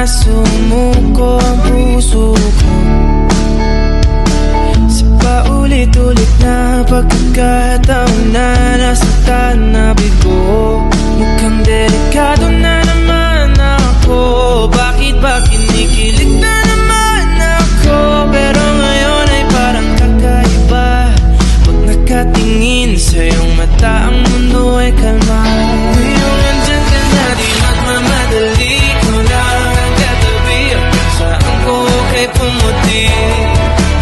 na sumuko ang puso ko sa paulit-ulit na pagkakataon na nasaktan na bigo. Mukhang delikado na naman ako. Bakit ba kinikilig na naman ako? Pero ngayon ay parang kakaiba. Pag nakatingin sa iyong mata, ang mundo ay kalma. Ngayong nandyan ka na, di magmamadali. Ko lang ang katabi. Saan ko kay pumuti?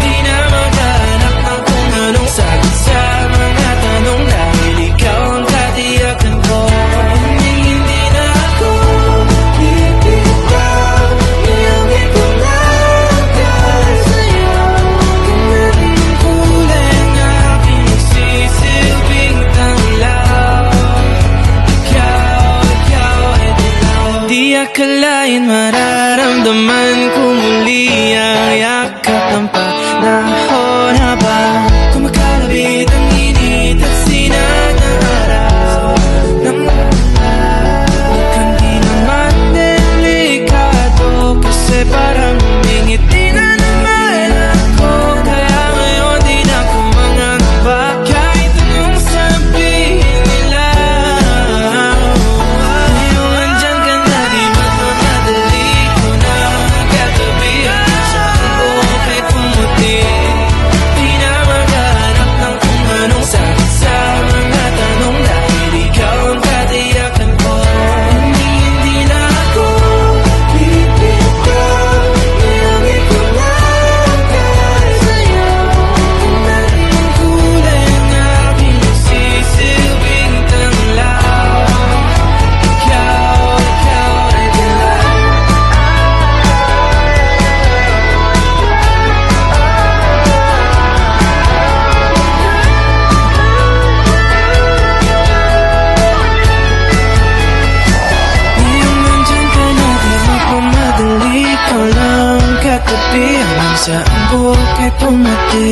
Di na maghanap ng kung anong sagot sa mga tanong, dahil ikaw ang katiyakan ko. Hindi na ako bibitaw. Niyangin ko lang dahil sa'yo. Kung anong kulay ang aking nagsisilbing tanglaw. Ikaw ay dilaw. Di akalain mararamdaman ko muli ang yakap ng panahon habang kumakalabit ang init at sinag ng araw ng mukhang di naman delikado, kasi parang humingiti na naman ako. Kaya ngayon di na ko mangangamba kahit anong sabihin nila. Ngayong nandyan ka na, di magmamadali. Ko na ang katabi. Saan ko kay pumuti? Di na maghanap ng kung anong sagot sa mga tanong, dahil ikaw ang katiyakan ko. Hindi na ako bibitaw. Niyangin ko lang dahil sa'yo. Kung anong kulay ang aking nagsisilbing tanglaw. Ikaw ay dilaw. Ngayong nandyan ka na, di magmamadali. Ikaw lang ang katabi hanggang saan ko kay pumuti.